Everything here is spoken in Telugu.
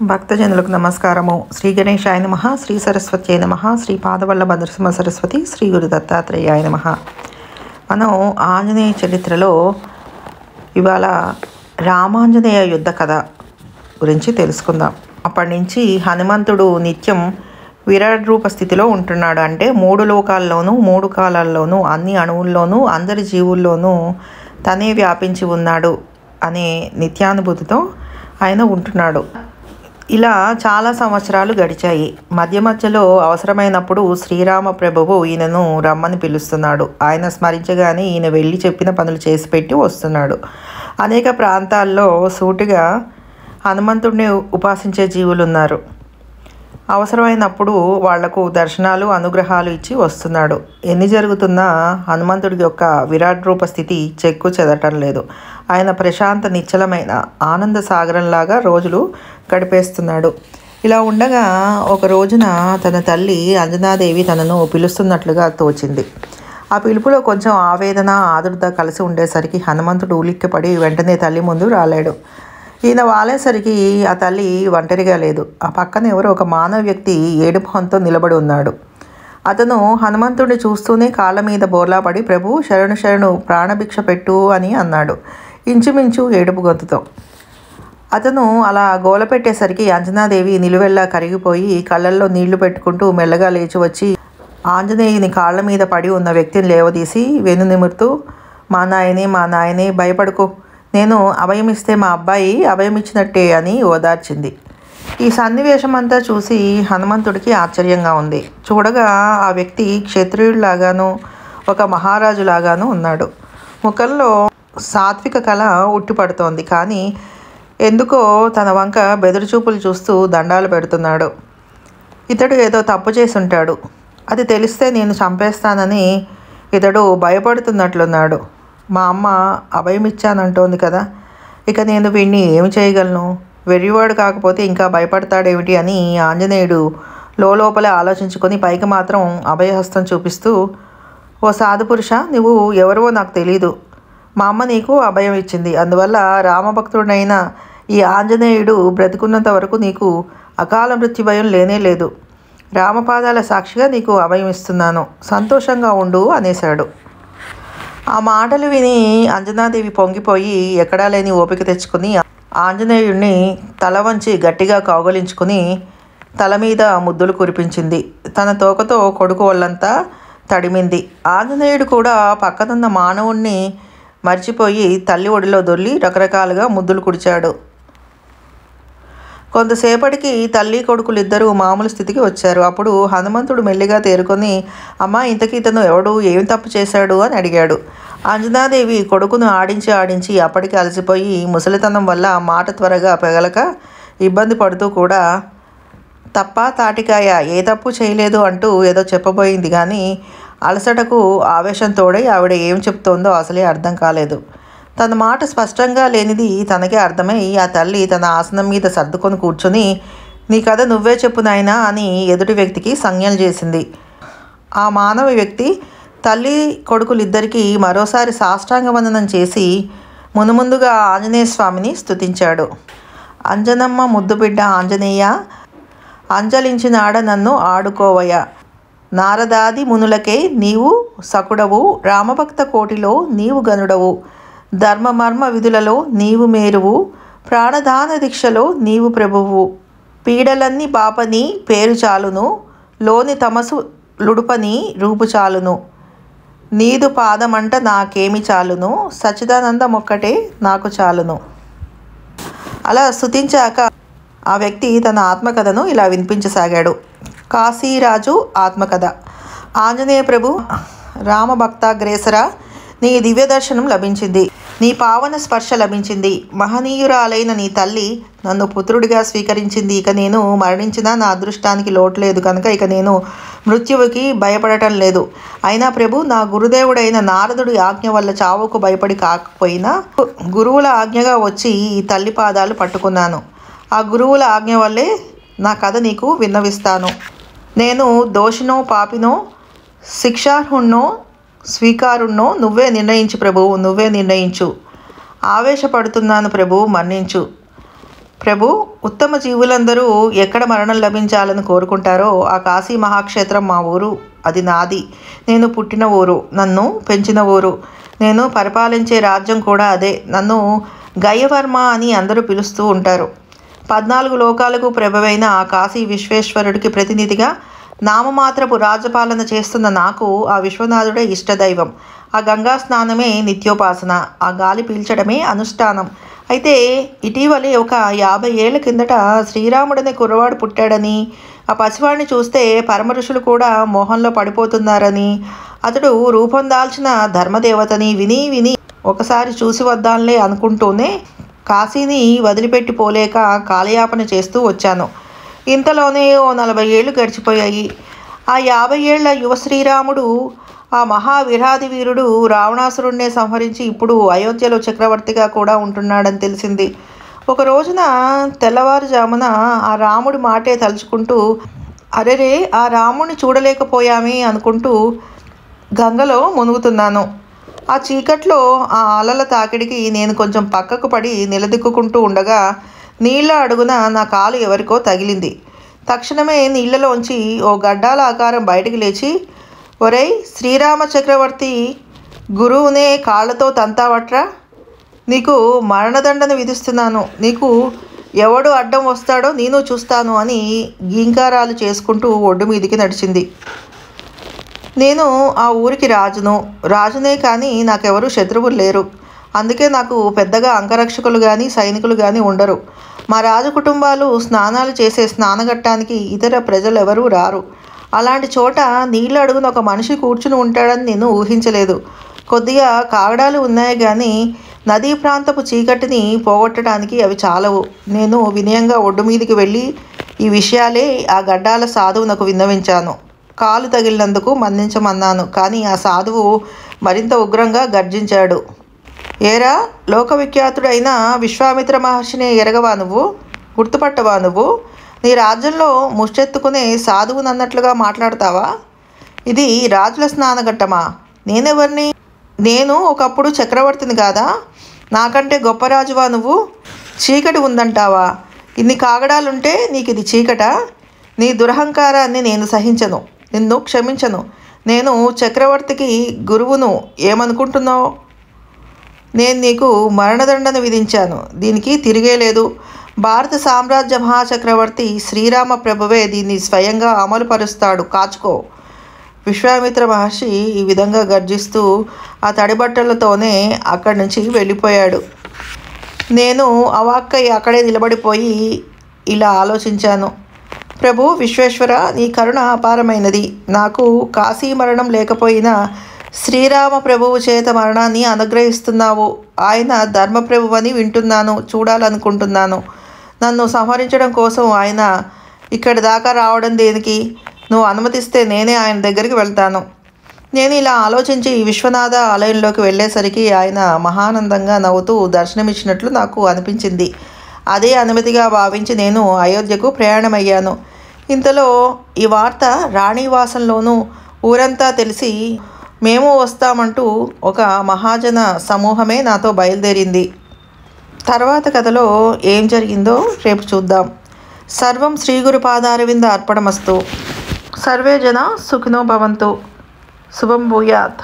భక్తజనులకు నమస్కారము. శ్రీ గణేశాయ నమః, శ్రీ సరస్వత్యై నమః, శ్రీ పాదవల్లభ నరసింహ సరస్వతి, శ్రీ గురు దత్తాత్రేయాయ నమః. మనం ఆంజనేయ చరిత్రలో ఇవాళ రామాంజనేయ యుద్ధ కథ గురించి తెలుసుకుందాం. అప్పటి నుంచి హనుమంతుడు నిత్యం విరాట్ రూప స్థితిలో ఉంటున్నాడు. అంటే 3 లోకాల్లోనూ 3 కాలాల్లోనూ అన్ని అణువుల్లోనూ అందరి జీవుల్లోనూ తనే వ్యాపించి ఉన్నాడు అనే నిత్యానుభూతితో ఆయన ఉంటున్నాడు. ఇలా చాలా సంవత్సరాలు గడిచాయి. మధ్యలో అవసరమైనప్పుడు శ్రీరామ ప్రభువు ఈయనను రమ్మని పిలుస్తున్నాడు. ఆయన స్మరించగానే ఈయన వెళ్ళి చెప్పిన పనులు చేసి పెట్టి వస్తున్నాడు. అనేక ప్రాంతాల్లో సూటిగా హనుమంతుడిని ఉపాసించే జీవులు ఉన్నారు. అవసరమైనప్పుడు వాళ్లకు దర్శనాలు అనుగ్రహాలు ఇచ్చి వస్తున్నాడు. ఎన్ని జరుగుతున్నా హనుమంతుడి యొక్క విరాట్ రూప స్థితి చెక్కు చెదటం లేదు. ఆయన ప్రశాంత నిశ్చలమైన ఆనంద సాగరంలాగా రోజులు గడిపేస్తున్నాడు. ఇలా ఉండగా ఒక రోజున తన తల్లి అంజనాదేవి తనను పిలుస్తున్నట్లుగా తోచింది. ఆ పిలుపులో కొంచెం ఆవేదన ఆదుర్ద కలిసి ఉండేసరికి హనుమంతుడు ఉలిక్కిపడి వెంటనే తల్లి ముందు రాలేడు. ఈయన వాలేసరికి ఆ తల్లి ఒంటరిగా లేదు. ఆ పక్కన ఎవరో ఒక మానవ వ్యక్తి ఏడుపుహంతో నిలబడి ఉన్నాడు. అతను హనుమంతుడిని చూస్తూనే కాళ్ళ మీద బోర్లాపడి, ప్రభు శరణు శరణు, ప్రాణభిక్ష పెట్టు అని అన్నాడు, ఇంచుమించు ఏడుపు గొంతుతో. అతను అలా గోల పెట్టేసరికి అంజనాదేవి నిలువెల్లా కరిగిపోయి కళ్ళల్లో నీళ్లు పెట్టుకుంటూ మెల్లగా లేచి వచ్చి ఆంజనేయుని కాళ్ళ మీద పడి ఉన్న వ్యక్తిని లేవదీసి వెను నిమురుతూ, మా నాయనే భయపడుకో, నేను అభయమిస్తే మా అబ్బాయి అభయమిచ్చినట్టే అని ఓదార్చింది. ఈ సన్నివేశం అంతా చూసి హనుమంతుడికి ఆశ్చర్యంగా ఉంది. చూడగా ఆ వ్యక్తి క్షత్రియుడిలాగాను ఒక మహారాజులాగాను ఉన్నాడు. ముఖంలో సాత్విక కళ ఉట్టిపడుతోంది. కానీ ఎందుకో తన వంక బెదురుచూపులు చూస్తూ దండాలు పెడుతున్నాడు. ఇతడు ఏదో తప్పు చేసి ఉంటాడు. అది తెలిస్తే నేను చంపేస్తానని ఇతడు భయపడుతున్నట్లున్నాడు. మా అమ్మ అభయమిచ్చానంటోంది కదా, ఇక నేను వీడిని ఏమి చేయగలను? వెర్రివాడు కాకపోతే ఇంకా భయపడతాడేమిటి అని ఆంజనేయుడు లోపలే ఆలోచించుకొని పైకి మాత్రం అభయహస్తం చూపిస్తూ, ఓ సాధుపురుష, నువ్వు ఎవరో నాకు తెలీదు. మా అమ్మ నీకు అభయం ఇచ్చింది. అందువల్ల రామభక్తుడైన ఈ ఆంజనేయుడు బ్రతికున్నంత వరకు నీకు అకాల మృత్యు భయం లేనే లేదు. రామపాదాల సాక్షిగా నీకు అభయం ఇస్తున్నాను, సంతోషంగా ఉండు అనేశాడు. ఆ మాటలు విని అంజనాదేవి పొంగిపోయి ఎక్కడా లేని ఓపిక తెచ్చుకుని ఆంజనేయుడిని తల వంచి గట్టిగా కౌగలించుకుని తల మీద ముద్దులు కురిపించింది. తన తోకతో కొడుకు ఒళ్ళంతా తడిమింది. ఆంజనేయుడు కూడా పక్కనున్న మానవుణ్ణి మర్చిపోయి తల్లి ఒడిలో దొర్లి రకరకాలుగా ముద్దులు కుడిచాడు. కొంతసేపటికి తల్లి కొడుకులు ఇద్దరూ మామూలు స్థితికి వచ్చారు. అప్పుడు హనుమంతుడు మెల్లిగా తేరుకొని, అమ్మా, ఇంతకీ ఇతను ఎవడు, ఏం తప్పు చేశాడు అని అడిగాడు. అంజనాదేవి కొడుకును ఆడించి అప్పటికి అలసిపోయి ముసలితనం వల్ల మాట త్వరగా పెగలక ఇబ్బంది పడుతూ కూడా తప్ప తాటికాయ, ఏ తప్పు చేయలేదు అంటూ ఏదో చెప్పబోయింది. కానీ అలసటకు ఆవేశం తోడై ఆవిడ ఏం చెప్తోందో అసలే అర్థం కాలేదు. తన మాట స్పష్టంగా లేనిది తనకే అర్థమై ఆ తల్లి తన ఆసనం మీద సర్దుకొని కూర్చొని, నీ కథ నువ్వే చెప్పు నాయనా అని ఎదుటి వ్యక్తికి సంజ్ఞలు చేసింది. ఆ మానవ వ్యక్తి తల్లి కొడుకులిద్దరికీ మరోసారి సాష్టాంగ వందనం చేసి మునుముందుగా ఆంజనేయ స్వామిని స్తుతించాడు. అంజనమ్మ ముద్దుబిడ్డ ఆంజనేయ, అంజలించినాడ నన్ను ఆడుకోవయ, నారదాది మునులకే నీవు సకుడవు, రామభక్త కోటిలో నీవు గనుడవు, ధర్మమర్మ విధులలో నీవు మేరువు, ప్రాణదాన దీక్షలో నీవు ప్రభువు, పీడలన్నీ బాపని పేరు చాలును, లోని తమసు లుడుపని రూపు చాలును, నీదు పాదమంట నాకేమి చాలును, సచ్చిదానందమొక్కటే నాకు చాలును. అలా స్తుతించాక ఆ వ్యక్తి తన ఆత్మకథను ఇలా వినిపించసాగాడు. కాశీరాజు ఆత్మకథ. ఆంజనేయ ప్రభు, రామభక్తాగ్రేసర, నీ దివ్య దర్శనం లభించింది, నీ పావన స్పర్శ లభించింది. మహనీయురాలైన నీ తల్లి నన్ను పుత్రుడిగా స్వీకరించింది. ఇక నేను మరణించినా నా అదృష్టానికి లోటు లేదు కనుక ఇక నేను మృత్యువుకి భయపడటం లేదు. అయినా ప్రభు, నా గురుదేవుడైన నారదుడి ఆజ్ఞ వల్ల చావుకు భయపడి కాకపోయినా గురువుల ఆజ్ఞగా వచ్చి ఈ తల్లి పాదాలు పట్టుకున్నాను. ఆ గురువుల ఆజ్ఞ వల్లే నా కథ నీకు విన్నవిస్తాను. నేను దోషినో పాపినో శిక్షార్హుణ్ణో స్వీకారుణ్ణో నువ్వే నిర్ణయించు ప్రభువు, నువ్వే నిర్ణయించు. ఆవేశపడుతున్నాను ప్రభు, మన్నించు. ప్రభు, ఉత్తమ జీవులందరూ ఎక్కడ మరణం లభించాలని కోరుకుంటారో ఆ కాశీ మహాక్షేత్రం మా ఊరు. అది నాది. నేను పుట్టిన ఊరు, నన్ను పెంచిన ఊరు, నేను పరిపాలించే రాజ్యం కూడా అదే. నన్ను గయవర్మ అని అందరూ పిలుస్తూ ఉంటారు. 14 లోకాలకు ప్రభువైన ఆ కాశీ విశ్వేశ్వరుడికి ప్రతినిధిగా నామమాత్రపు రాజపాలన చేస్తున్న నాకు ఆ విశ్వనాథుడే ఇష్టదైవం. ఆ గంగా స్నానమే నిత్యోపాసన, ఆ గాలి పీల్చడమే అనుష్ఠానం. అయితే ఇటీవలే ఒక 50 ఏళ్ల కిందట శ్రీరాముడనే కుర్రవాడు పుట్టాడని, ఆ పసివాడిని చూస్తే పరమ ఋషులు కూడా మోహంలో పడిపోతున్నారని, అతడు రూపం దాల్చిన ధర్మదేవతని విని విని ఒకసారి చూసి వద్దాంలే అనుకుంటూనే కాశీని వదిలిపెట్టి పోలేక కాలయాపన చేస్తూ వచ్చాను. ఇంతలోనే ఓ 40 ఏళ్ళు గడిచిపోయాయి. ఆ 50 ఏళ్ల యువ శ్రీరాముడు, ఆ మహావిరాధి వీరుడు రావణాసురుణ్ణే సంహరించి ఇప్పుడు అయోధ్యలో చక్రవర్తిగా కూడా ఉంటున్నాడని తెలిసింది. ఒక రోజున తెల్లవారుజామున ఆ రాముడి మాటే తలుచుకుంటూ, అరెరే ఆ రాముడిని చూడలేకపోయామే అనుకుంటూ గంగలో మునుగుతున్నాను. ఆ చీకట్లో ఆ అలల తాకిడికి నేను కొంచెం పక్కకు పడి నిలదిక్కుంటూ ఉండగా నీళ్ల అడుగున నా కాలు ఎవరికో తగిలింది. తక్షణమే నీళ్లలోంచి ఓ గడ్డాల ఆకారం బయటికి లేచి, ఒరేయ్ శ్రీరామ చక్రవర్తి గురువునే కాళ్ళతో తంతావట్రా, నీకు మరణదండన విధిస్తున్నాను, నీకు ఎవడు అడ్డం వస్తాడో నేను చూస్తాను అని గీంకారాలు చేసుకుంటూ ఒడ్డు మీదికి నడిచింది. నేను ఆ ఊరికి రాజునే కానీ నాకెవరూ శత్రువులు లేరు. అందుకే నాకు పెద్దగా అంగరక్షకులు కానీ సైనికులు కానీ ఉండరు. మా రాజు కుటుంబాలు స్నానాలు చేసే స్నానఘట్టానికి ఇతర ప్రజలు ఎవరూ రారు. అలాంటి చోట నీళ్ళ అడుగున ఒక మనిషి కూర్చుని ఉంటాడని నేను ఊహించలేదు. కొద్దిగా కాగడాలు ఉన్నాయి కానీ నదీ ప్రాంతపు చీకటిని పోగొట్టడానికి అవి చాలవు. నేను వినయంగా ఒడ్డు మీదికి వెళ్ళి ఈ విషయాలే ఆ గడ్డాల సాధువునకు విన్నవించాను. కాలు తగిలినందుకు మన్నించమన్నాను. కానీ ఆ సాధువు మరింత ఉగ్రంగా గర్జించాడు. ఏరా, లోకవిఖ్యాతుడైన విశ్వామిత్ర మహర్షిని ఎరగవా నువ్వు? గుర్తుపట్టవా నువ్వు? నీ రాజ్యంలో ముష్టెత్తుకునే సాధువునన్నట్లుగా మాట్లాడతావా? ఇది రాజుల స్నానఘట్టమా? నేనెవరిని? నేను ఒకప్పుడు చక్రవర్తిని కాదా? నాకంటే గొప్ప రాజువా నువ్వు? చీకటి ఉందంటావా? ఇన్ని కాగడాలుంటే నీకు ఇది చీకటా? నీ దురహంకారాన్ని నేను సహించను, నిన్ను క్షమించను. నేను చక్రవర్తికి గురువును, ఏమనుకుంటున్నావు? నేను నీకు మరణదండన విధించాను, దీనికి తిరిగేలేదు. భారత సామ్రాజ్య మహాచక్రవర్తి శ్రీరామ ప్రభువే దీన్ని స్వయంగా అమలుపరుస్తాడు, కాచుకో. విశ్వామిత్ర మహర్షి ఈ విధంగా గర్జిస్తూ ఆ తడిబట్టలతోనే అక్కడి నుంచి వెళ్ళిపోయాడు. నేను అవాక్కై అక్కడే నిలబడిపోయి ఇలా ఆలోచించాను. ప్రభు విశ్వేశ్వర, నీ కరుణ అపారమైనది. నాకు కాశీ మరణం లేకపోయినా శ్రీరామ ప్రభువు చేత మరణాన్ని అనుగ్రహిస్తున్నావు. ఆయన ధర్మప్రభువని వింటున్నాను, చూడాలనుకుంటున్నాను. నన్ను సంహరించడం కోసం ఆయన ఇక్కడి దాకా రావడం దేనికి? నువ్వు అనుమతిస్తే నేనే ఆయన దగ్గరికి వెళ్తాను. నేను ఇలా ఆలోచించి విశ్వనాథ ఆలయంలోకి వెళ్ళేసరికి ఆయన మహానందంగా నవ్వుతూ దర్శనమిచ్చినట్లు నాకు అనిపించింది. అదే అనుమతిగా భావించి నేను అయోధ్యకు ప్రయాణమయ్యాను. ఇంతలో ఈ వార్త రాణివాసంలోనూ ఊరంతా తెలిసి మేము వస్తామంటూ ఒక మహాజన సమూహమే నాతో బయలుదేరింది. తర్వాత కథలో ఏం జరిగిందో రేపు చూద్దాం. సర్వం శ్రీ గురుపాదారవింద అర్పణమస్తు. సర్వే జన సుఖినో భవంతు. శుభం భూయాత్.